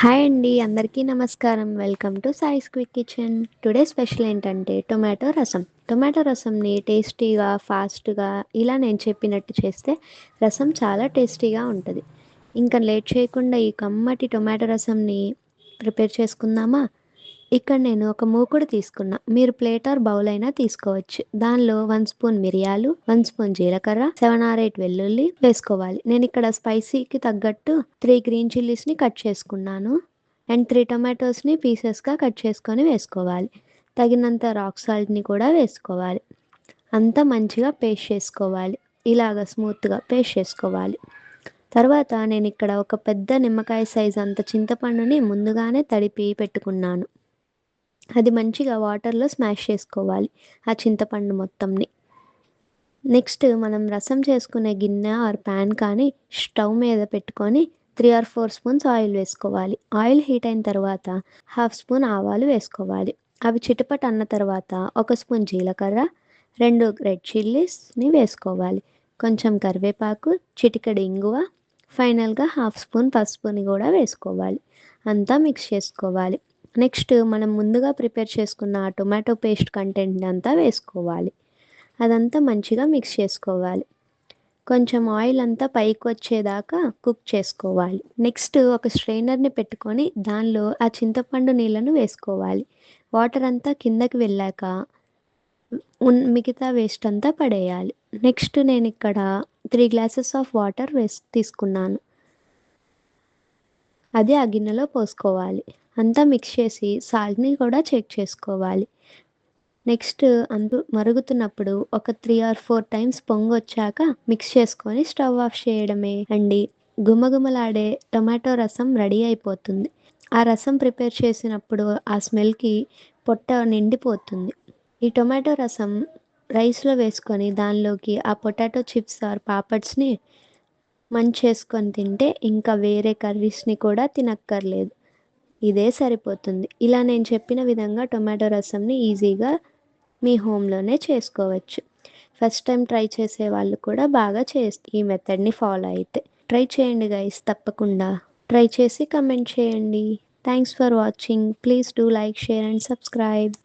Hi అండి, అందరికీ నమస్కారం. Welcome to Sai's quick kitchen. Today special ఏంటంటే టొమాటో రసం. టొమాటో రసంని టేస్టీగా, ఫాస్ట్గా ఇలా నేను చెప్పినట్టు చేస్తే రసం చాలా టేస్టీగా ఉంటుంది. ఇంకా లేట్ చేయకుండా ఈ కమ్మటి టొమాటో రసంని ప్రిపేర్ చేసుకుందామా? ఇక్కడ నేను ఒక మూకుడు తీసుకున్నా. మీరు ప్లేట్ ఆర్ బౌల్ అయినా తీసుకోవచ్చు. దానిలో 1 స్పూన్ మిరియాలు, 1 స్పూన్ జీలకర్ర, 7 ఆర్ 8 వెల్లుల్లి వేసుకోవాలి. నేను ఇక్కడ స్పైసీకి తగ్గట్టు 3 గ్రీన్ చిల్లీస్ని కట్ చేసుకున్నాను. అండ్ 3 టొమాటోస్ని పీసెస్గా కట్ చేసుకొని వేసుకోవాలి. తగినంత రాక్ సాల్ట్ని కూడా వేసుకోవాలి. అంతా మంచిగా పేస్ట్ చేసుకోవాలి. ఇలాగ స్మూత్గా పేస్ట్ చేసుకోవాలి. తర్వాత నేను ఇక్కడ ఒక పెద్ద నిమ్మకాయ సైజ్ అంత చింతపండుని ముందుగానే తడిపి పెట్టుకున్నాను. అది మంచిగా వాటర్లో స్మాష్ చేసుకోవాలి ఆ చింతపండు మొత్తంని. నెక్స్ట్ మనం రసం చేసుకునే గిన్నె ఆర్ ప్యాన్ కానీ స్టవ్ మీద పెట్టుకొని 3 ఆర్ 4 స్పూన్స్ ఆయిల్ వేసుకోవాలి. ఆయిల్ హీట్ అయిన తర్వాత 1/2 స్పూన్ ఆవాలు వేసుకోవాలి. అవి చిటపట అన్న తర్వాత 1 స్పూన్ జీలకర్ర, 2 రెడ్ చిల్లీస్ని వేసుకోవాలి. కొంచెం కరివేపాకు, చిటికెడు ఇంగువ, ఫైనల్గా 1/2 స్పూన్ పసుపుని కూడా వేసుకోవాలి. అంతా మిక్స్ చేసుకోవాలి. నెక్స్ట్ మనం ముందుగా ప్రిపేర్ చేసుకున్న ఆ టొమాటో పేస్ట్ కంటెంట్ని అంతా వేసుకోవాలి. అదంతా మంచిగా మిక్స్ చేసుకోవాలి. కొంచెం ఆయిల్ అంతా పైకి వచ్చేదాకా కుక్ చేసుకోవాలి. నెక్స్ట్ ఒక స్ట్రైనర్ని పెట్టుకొని దానిలో ఆ చింతపండు నీళ్ళను వేసుకోవాలి. వాటర్ అంతా కిందకి వెళ్ళాక మిగతా వేస్ట్ అంతా పడేయాలి. నెక్స్ట్ నేను ఇక్కడ 3 గ్లాసెస్ ఆఫ్ వాటర్ తీసుకున్నాను. అది ఆ గిన్నెలో పోసుకోవాలి. అంతా మిక్స్ చేసి సాల్ట్ని కూడా చెక్ చేసుకోవాలి. నెక్స్ట్ మరుగుతున్నప్పుడు ఒక 3 ఆర్ 4 టైమ్స్ పొంగొచ్చాక మిక్స్ చేసుకొని స్టవ్ ఆఫ్ చేయడమే అండి. గుమగుమలాడే టొమాటో రసం రెడీ అయిపోతుంది. ఆ రసం ప్రిపేర్ చేసినప్పుడు ఆ స్మెల్కి పొట్ట నిండిపోతుంది. ఈ టొమాటో రసం రైస్లో వేసుకొని దానిలోకి ఆ పొటాటో చిప్స్ ఆర్ పాపడ్స్ని చేసుకొని తింటే ఇంకా వేరే కర్రీస్ని కూడా తినక్కర్లేదు. ఇదే సరిపోతుంది. ఇలా నేను చెప్పిన విధంగా టొమాటో రసంని ఈజీగా మీ హోమ్లోనే చేసుకోవచ్చు. ఫస్ట్ టైం ట్రై చేసే వాళ్ళు కూడా బాగా ఈ మెథడ్ని ఫాలో అయితే ట్రై చేయండి గైస్. తప్పకుండా ట్రై చేసి కమెంట్ చేయండి. Thanks for watching. Please do like, share and subscribe.